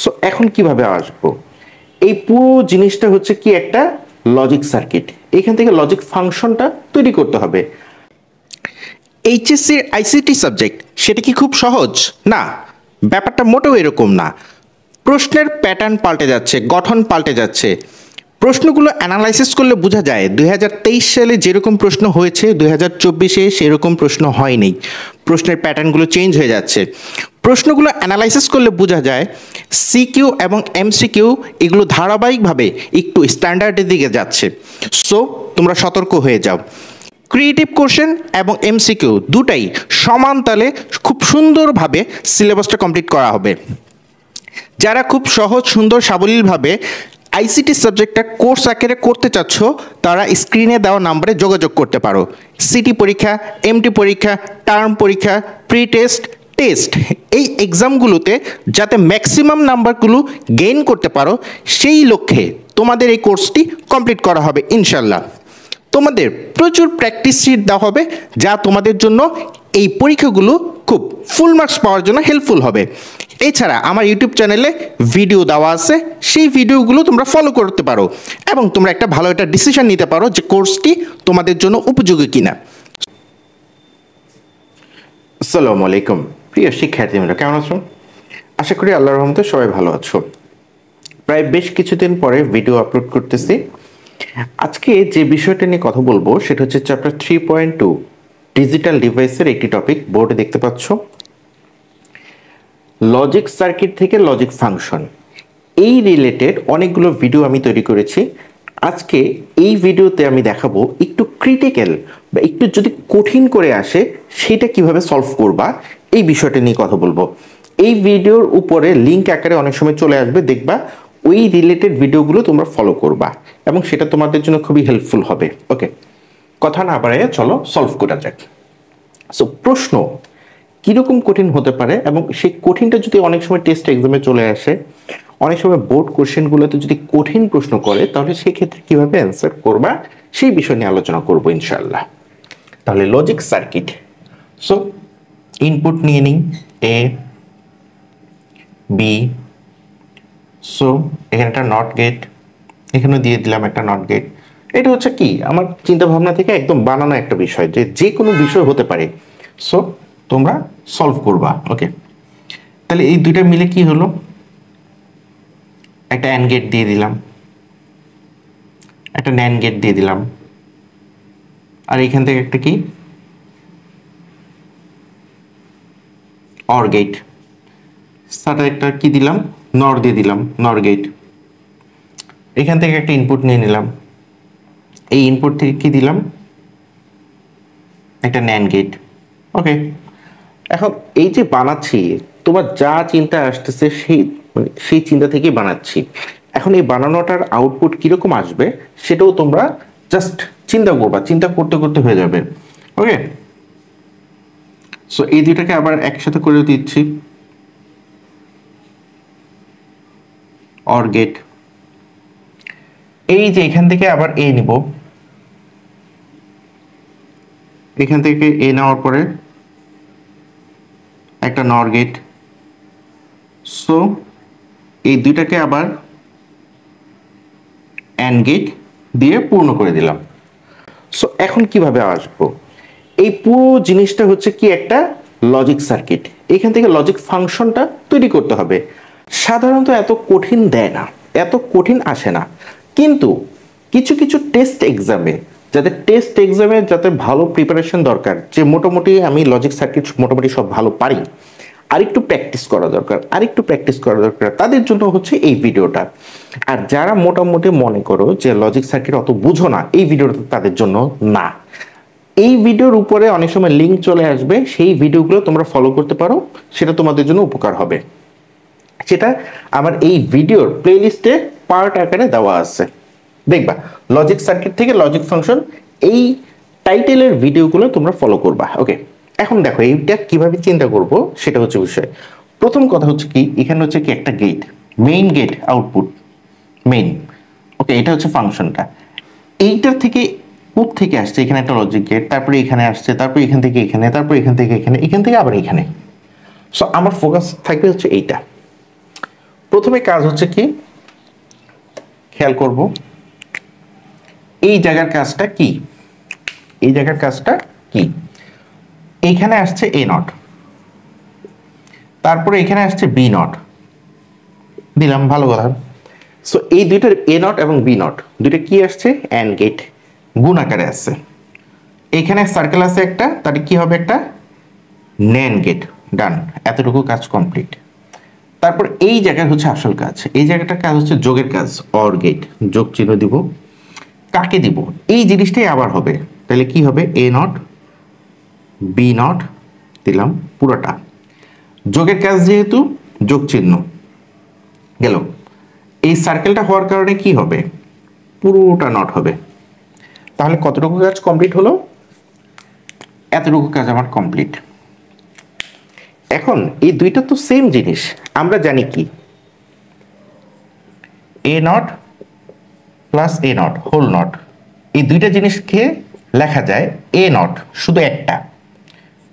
So এখন কিভাবে আসবো? এই পুরো জিনিসটা হচ্ছে কি একটা লজিক সার্কিট। এখান থেকে লজিক ফাংশনটা তৈরি করতে হবে। এইচএসসির আইসিটি সাবজেক্ট সেটা কি খুব সহজ? না, ব্যাপারটা মোটেও এরকম না। প্রশ্নের প্যাটার্ন পাল্টে যাচ্ছে, গঠন পাল্টে যাচ্ছে। প্রশ্নগুলো অ্যানালাইসিস করলে বোঝা যায় 2023 সালে যেরকম প্রশ্ন হয়েছে 2024-এ সেরকম প্রশ্ন হয়নি। প্রশ্নের প্যাটার্নগুলো চেঞ্জ হয়ে যাচ্ছে। প্রশ্নগুলো অ্যানালাইসিস করলে বোঝা যায় সিকিউ এবং এমসিকিউ এগুলো ধারাবাহিকভাবে একটু স্ট্যান্ডার্ডের দিকে যাচ্ছে। সো তোমরা সতর্ক হয়ে যাও। ক্রিয়েটিভ কোশ্চেন এবং এমসিকিউ দুটাই সমান তালে খুব সুন্দরভাবে সিলেবাসটা কমপ্লিট করা হবে। যারা খুব সহজ সুন্দর সাবলীলভাবে আইসিটি সাবজেক্টটা কোর্স আকারে করতে চাচ্ছ তারা স্ক্রিনে দেওয়া নাম্বারে যোগাযোগ করতে পারো। সিটি পরীক্ষা, এমটি পরীক্ষা, টার্ম পরীক্ষা, প্রি টেস্ট, টেস্ট এই এক্সামগুলোতে যাতে ম্যাক্সিমাম নাম্বারগুলো গেইন করতে পারো সেই লক্ষ্যে তোমাদের এই কোর্সটি কমপ্লিট করা হবে ইনশাল্লাহ। তোমাদের প্রচুর প্র্যাকটিস শিট দেওয়া হবে যা তোমাদের জন্য এই পরীক্ষাগুলো খুব ফুল মার্কস পাওয়ার জন্য হেল্পফুল হবে। এছাড়া আমার ইউটিউব চ্যানেলে ভিডিও দেওয়া আছে, সেই ভিডিওগুলো তোমরা ফলো করতে পারো এবং তোমরা একটা ভালো একটা ডিসিশন নিতে পারো যে কোর্সটি তোমাদের জন্য উপযোগী কিনা। আসসালামু আলাইকুম প্রিয় শিক্ষার্থীরা, কেমন আছো? আশা করি আল্লাহর রহমতে সবাই ভালো আছো। প্রায় বেশ কিছুদিন পরে ভিডিও আপলোড করতেছি। আজকে যে বিষয়টা নিয়ে কথা বলবো সেটা হচ্ছে চ্যাপ্টার 3.2 ডিজিটাল ডিভাইসের একটি টপিক। বোর্ডে দেখতে পাচ্ছ লজিক সার্কিট থেকে লজিক ফাংশন, এই রিলেটেড অনেকগুলো ভিডিও আমি তৈরি করেছি। আজকে এই ভিডিওতে আমি দেখাবো একটু ক্রিটিক্যাল বা একটু যদি কঠিন করে আসে সেটা কিভাবে সলভ করবা, এই বিষয়টা নিয়ে কথা বলবো। এই ভিডিওর উপরে লিঙ্ক আকারে অনেক সময় চলে আসবে, দেখবা ওই রিলেটেড ভিডিওগুলো তোমরা ফলো করবা এবং সেটা তোমাদের জন্য খুবই হেল্পফুল হবে। ওকে, কথা না বাড়াইয়া চলো সলভ করা যাক। সো প্রশ্ন কিরকম কঠিন হতে পারে এবং সেই কঠিনটা যদি অনেক সময় টেস্ট এক্সামে চলে আসে, অনেক সময় বোর্ড কোশ্চেনগুলোতে যদি কঠিন প্রশ্ন করে তাহলে সেক্ষেত্রে কিভাবে অ্যান্সার করবা সেই বিষয় নিয়ে আলোচনা করবো ইনশাল্লাহ। তাহলে লজিক সার্কিট। সো ইনপুট নিয়ে নিই এ বি। সো এখানে একটা নট গেট, এখানেও দিয়ে দিলাম একটা নট গেট। এটা হচ্ছে কি আমার চিন্তা ভাবনা থেকে একদম বানানো একটা বিষয়, যে কোনো বিষয় হতে পারে। সো তোমরা সলভ করবা। ওকে, তাহলে এই দুইটা মিলে কি হলো, একটা অ্যান্ড গেট দিয়ে দিলাম, একটা ন্যান্ড গেট দিয়ে দিলাম, আর এখান থেকে একটা কি অর গেট, সাথে একটা কি দিলাম নর দিয়ে দিলাম, নর গেট। এখান থেকে একটা ইনপুট নিয়ে নিলাম, এই ইনপুট থেকে কি দিলাম একটা ন্যান্ড গেট। ওকে, এখন এই যে বানাচ্ছি তোমার যা চিন্তা আসতেছে সেই চিন্তা থেকেই বানাচ্ছি। এখন এই বানানোটার আউটপুট কিরকম আসবে সেটাও তোমরা জাস্ট চিন্তা করবা, চিন্তা করতে করতে হয়ে যাবে। ওকে, সো এই দুইটাকে আবার একসাথে করে দিচ্ছি, অর গেট। এই যে এখান থেকে আবার এ নিব, এখান থেকে এ নেওয়ার পরে একটা নর গেট। সো এই দুইটাকে আবার অ্যান্ড গেট দিয়ে পূর্ণ করে দিলাম। সো এখন কিভাবে আসবো? এই পুরো জিনিসটা হচ্ছে কি একটা লজিক সার্কিট। এখান থেকে লজিক ফাংশনটা তৈরি করতে হবে। সাধারণত এত কঠিন দেয় না, এত কঠিন আসে না, কিন্তু কিছু কিছু টেস্ট এক্সামে যাতে ভালো প্রিপারেশন দরকার, যে মোটামুটি আমি লজিক সার্কিট মোটামুটি সব ভালো পারি, আরেকটু প্র্যাকটিস করা দরকার, তাদের জন্য হচ্ছে এই ভিডিওটা। আর যারা মোটামুটি মনে করো যে লজিক সার্কিট অত বুঝো না, এই ভিডিওটা তাদের জন্য না। এই ভিডিওর উপরে অনেক সময় লিঙ্ক চলে আসবে, সেই ভিডিওগুলো তোমরা ফলো করতে পারো, সেটা তোমাদের জন্য উপকার হবে। সেটা আমার এই ভিডিওর প্লেলিস্টে পার্ট আকারে দেওয়া আছে, দেখবা লজিক সার্কিট থেকে লজিক ফাংশন, এই টাইটেলের ভিডিওগুলো তোমরা ফলো করবা। ওকে, এখন দেখো এইটা কিভাবে চিন্তা করব সেটা হচ্ছে বিষয়। প্রথম কথা হচ্ছে কি, এখানে হচ্ছে কি একটা gate, main gate, output main. Okay, এটা হচ্ছে ফাংশনটা। এইটার থেকে কোথ থেকে আসছে, এখানে একটা লজিক গেট, তারপরে এখানে আসছে, তারপরে এখান থেকে এখানে, তারপরে এখান থেকে এখানে, এখান থেকে আবার এখানে। সো আমার ফোকাস থাকবে হচ্ছে এইটা। প্রথমে কাজ হচ্ছে কি, খেয়াল করব এই জায়গার কাজটা কি, এই জায়গার কাজটা কি। এইখানে আসছে এ নট, তারপরে এখানে আসছে বি নট দিলাম, ভালো কথা। সো এই দুইটার এ নট এবং বি নট দুইটা কি আসছে, অ্যান্ড গেট, গুণ আকারে আসছে। এখানে সার্কেল আছে একটা, তাহলে কি হবে, একটা ন্যান্ড গেট। ডান, এতটুকু কাজ কমপ্লিট। তারপর এই জায়গায় হচ্ছে আসল কাজ, এই জায়গাটার কাজ হচ্ছে যোগের কাজ, অর গেট, যোগ চিহ্ন দিব। কাকে দিব, এই জিনিসটাই আবার হবে, তাহলে কি হবে, এ নট বি নট দিলাম পুরোটা, যোগের কাজ যেহেতু যোগ চিহ্ন গেল। এই সার্কেলটা হওয়ার কারণে কি হবে, পুরোটা নট হবে। তাহলে কতটুকু কাজ কমপ্লিট হলো, এতটুকু কাজ আমার কমপ্লিট। এখন এই দুইটা তো সেম জিনিস, আমরা জানি কি, A not plus A not whole not, এই দুইটা জিনিসকে লেখা যায় এ নট, শুধু একটা,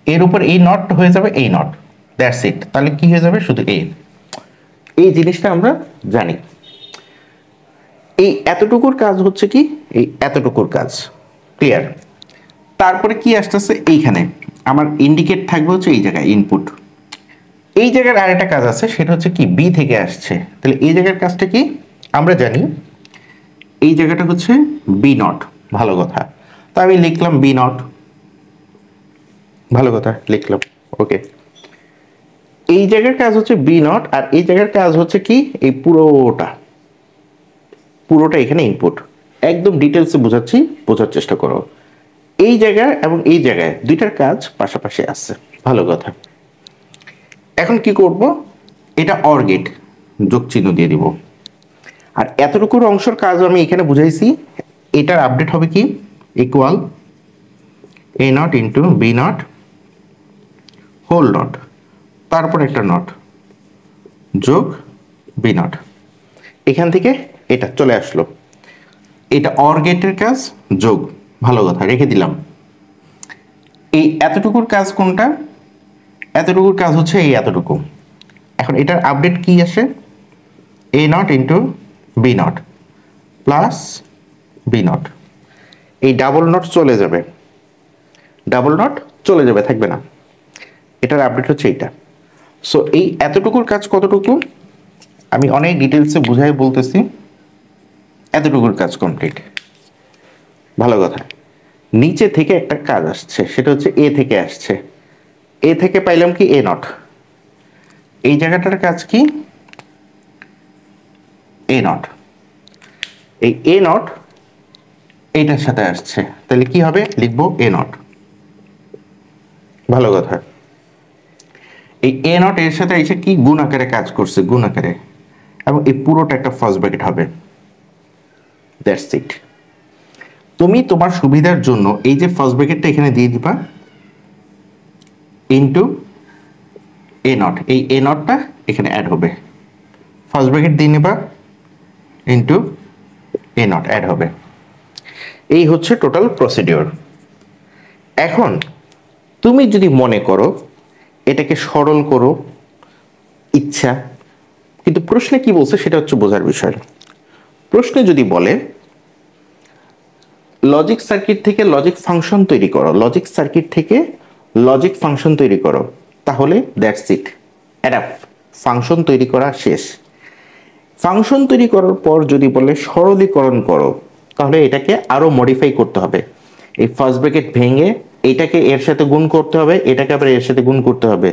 এর উপর এই নট হয়ে যাবে এই নট, দ্যাটস ইট। তাহলে কি হয়ে যাবে, শুধু এ। এই জিনিসটা আমরা জানি। এই এতটুকুর কাজ হচ্ছে কি, এই এতটুকুর কাজ, ক্লিয়ার। তারপরে কি আসতেছে, এইখানে আমার ইন্ডিকেট থাকবে হচ্ছে এই জায়গায় ইনপুট। এই জায়গার আরেকটা কাজ আছে, সেটা হচ্ছে কি, বি থেকে আসছে, তাহলে এই জায়গার কাজটা কি আমরা জানি, এই জায়গাটা হচ্ছে বি নট, ভালো কথা। তো আমি লিখলাম বি নট, ভালো কথা লিখলাম, ওকে। এই জায়গার কাজ হচ্ছে বি নট, আর এই জায়গার কাজ হচ্ছে কি, এই পুরোটা, পুরোটা এখানে ইনপুট। একদম ডিটেলসে বোঝাচ্ছি, বোঝার চেষ্টা করো। এই জায়গায় এবং এই জায়গায় দুইটার কাজ পাশাপাশি আছে, ভালো কথা। এখন কি করব, এটা অর গেট, যোগ চিহ্ন দিয়ে দিব। আর এতটুকুর অংশের কাজ আমি এখানে বুঝাইছি, এটার আপডেট হবে কি, equal A not into B not whole not, তারপর একটা নট যোগ বি নট, এখান থেকে এটা চলে আসলো। এটা অর গেটের কাজ, যোগ, ভালো কথা রেখে দিলাম। এই এতটুকুর কাজ কোনটা, এতটুকুর কাজ হচ্ছে এই এতটুকু। এখন এটার আপডেট কি আসে, A not into B not plus B not, এই ডাবল নট চলে যাবে, ডাবল নট চলে যাবে, থাকবে না। এটার আপডেট হচ্ছে এইটা। সো এই এতটুকুর কাজ কতটুকু, আমি অনেক ডিটেলসে বুঝাই বলতেছি, এতটুকুর কাজ কমপ্লিট, ভালো কথা। নিচে থেকে একটা কাজ আসছে, সেটা হচ্ছে এ থেকে আসছে, এ থেকে পাইলাম কি, এ নট, এই জায়গাটার কাজ কি, এ নট, এই এ নট এইটার সাথে আসছে, তাহলে কি হবে, লিখবো এ নট, ভালো কথা। এই এ নট এর সাথে এসে কি, গুণ আকারে কাজ করছে, গুণ আকারে, এবং এই পুরোটা একটা ফার্স্ট ব্র্যাকেট হবে, দ্যাটস ইট। তুমি তোমার সুবিধার জন্য এই যে ফার্স্ট ব্র্যাকেটটা এখানে দিয়ে দিবা, ইনটু এ নট, এই এ নটটা এখানে অ্যাড হবে, ফার্স্ট ব্র্যাকেট দিয়ে নিবা, ইনটু এ নট অ্যাড হবে। এই হচ্ছে টোটাল প্রসিডিওর। এখন তুমি যদি মনে করো এটাকে সরল করো, ইচ্ছা, কিন্তু প্রশ্নে কি বলছে সেটা হচ্ছে বোঝার বিষয়। প্রশ্নে যদি বলে লজিক সার্কিট থেকে লজিক ফাংশন তৈরি করো, লজিক সার্কিট থেকে লজিক ফাংশন তৈরি করো, তাহলে দ্যাটস ইট, এনাফ, ফাংশন তৈরি করা শেষ। ফাংশন তৈরি করার পর যদি বলে সরলীকরণ করো, তাহলে এটাকে আরো মডিফাই করতে হবে। এই ফার্স্ট ব্র্যাকেট ভেঙে এটাকে এর সাথে গুণ করতে হবে, এটাকে আবার এর সাথে গুণ করতে হবে।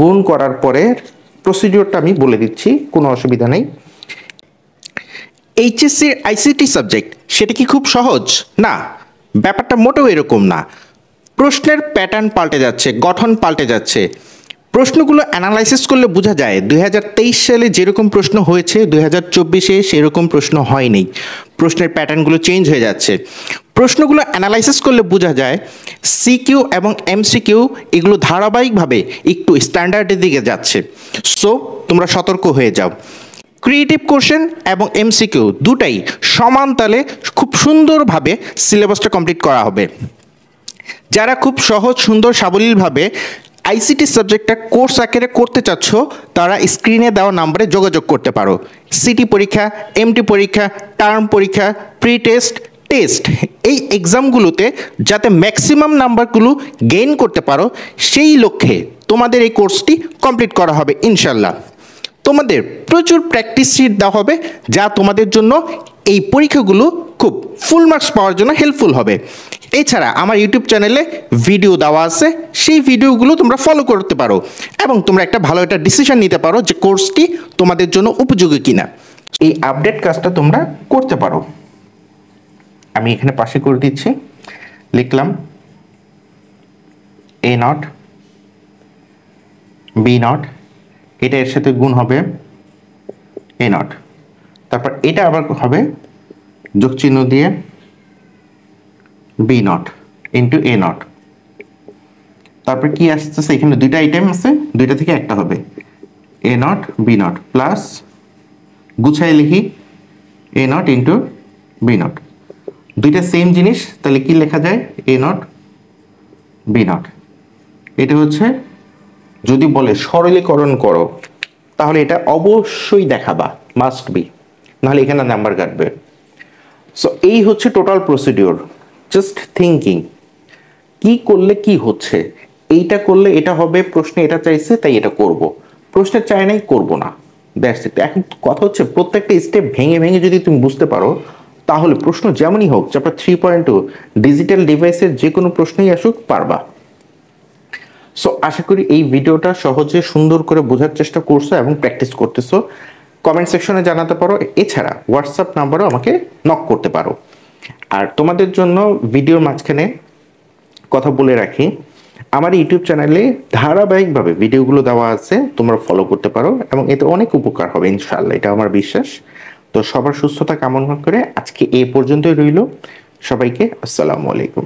গুণ করার পরে প্রসিডিওরটা আমি বলে দিচ্ছি, কোনো অসুবিধা নেই। এইচএসসির আইসিটি সাবজেক্ট, সেটা কি খুব সহজ? না, ব্যাপারটা মোটেও এরকম না। প্রশ্নের প্যাটার্ন পাল্টে যাচ্ছে, গঠন পাল্টে যাচ্ছে। প্রশ্নগুলো অ্যানালাইসিস করলে বোঝা যায় 2023 সালে যেরকম প্রশ্ন হয়েছে 2024-এ সেরকম প্রশ্ন হয়নি। প্রশ্নের প্যাটার্নগুলো চেঞ্জ হয়ে যাচ্ছে। প্রশ্নগুলো অ্যানালাইসিস করলে বোঝা যায় সিকিউ এবং এমসিকিউ এগুলো ধারাবাহিকভাবে একটু স্ট্যান্ডার্ডের দিকে যাচ্ছে। সো তোমরা সতর্ক হয়ে যাও। ক্রিয়েটিভ কোশ্চেন এবং এমসিকিউ দুটাই সমান তালে খুব সুন্দরভাবে সিলেবাসটা কমপ্লিট করা হবে। যারা খুব সহজ সুন্দর সাবলীলভাবে আইসিটি সাবজেক্টটা কোর্স আকারে করতে চাচ্ছ তারা স্ক্রিনে দেওয়া নাম্বারে যোগাযোগ করতে পারো। সিটি পরীক্ষা, এমটি পরীক্ষা, টার্ম পরীক্ষা, প্রি টেস্ট, টেস্ট, এই এক্সামগুলোতে যাতে ম্যাক্সিমাম নাম্বারগুলো গেইন করতে পারো সেই লক্ষ্যে তোমাদের এই কোর্সটি কমপ্লিট করা হবে ইনশাল্লাহ। তোমাদের প্রচুর প্র্যাকটিস শিট দেওয়া হবে যা তোমাদের জন্য এই পরীক্ষাগুলো খুব ফুল মার্কস পাওয়ার জন্য হেল্পফুল হবে। এছাড়া আমার ইউটিউব চ্যানেলে ভিডিও দেওয়া আছে, সেই ভিডিওগুলো তোমরা ফলো করতে পারো এবং তোমরা একটা ভালো একটা ডিসিশন নিতে পারো যে কোর্সটি তোমাদের জন্য উপযোগী কিনা। এই আপডেট কাজটা তোমরা করতে পারো। আমি এখানে পাশে করে দিচ্ছি, লিখলাম এ নট বি নট, এটা এর সাথে গুণ হবে এ নট, তারপর এটা আবার হবে যোগ চিহ্ন দিয়ে B not into A not. তারপর কি আসতেছে, এখানে দুইটা আইটেম আছে, দুইটা থেকে একটা হবে এ নট বি নট প্লাস গুছাই লিখি এ নট ইন্টু বি নট। দুইটা সেম জিনিস, তাহলে কি লেখা যায় এ নট বি নট। এটা হচ্ছে যদি বলে সরলীকরণ করো তাহলে এটা অবশ্যই দেখাবা, মাস্ট বি, নাহলে এখানে নাম্বার কাটবে। সো এই হচ্ছে টোটাল প্রসিডিওর, জাস্ট থিঙ্কিং কি করলে কি হচ্ছে, এইটা করলে এটা হবে, প্রশ্নে এটা চাইছে তাই এটা করব, প্রশ্নে চাই নাই করব না, দ্যাটস ইট। এখন কথা হচ্ছে প্রত্যেকটা স্টেপ ভেঙে ভেঙে যদি তুমি বুঝতে পারো তাহলে প্রশ্ন যেমনই হোক, চ্যাপ্টার 3.2 ডিজিটাল ডিভাইসের যে কোনো প্রশ্নই আসুক পারবা। সো আশা করি এই ভিডিওটা সহজে সুন্দর করে বোঝার চেষ্টা করছো এবং প্র্যাকটিস করতেছো। কমেন্ট সেকশনে জানাতে পারো, এছাড়া হোয়াটসঅ্যাপ নাম্বারও আমাকে নক করতে পারো। আর তোমাদের জন্য ভিডিওর মাঝখানে কথা বলে রাখি, আমার ইউটিউব চ্যানেলে ধারাবাহিকভাবে ভিডিওগুলো দেওয়া আছে, তোমরা ফলো করতে পারো এবং এতে অনেক উপকার হবে ইনশাআল্লাহ, এটা আমার বিশ্বাস। তো সবার সুস্থতা কামনা করে আজকে এ পর্যন্তই রইল। সবাইকে আসসালামু আলাইকুম।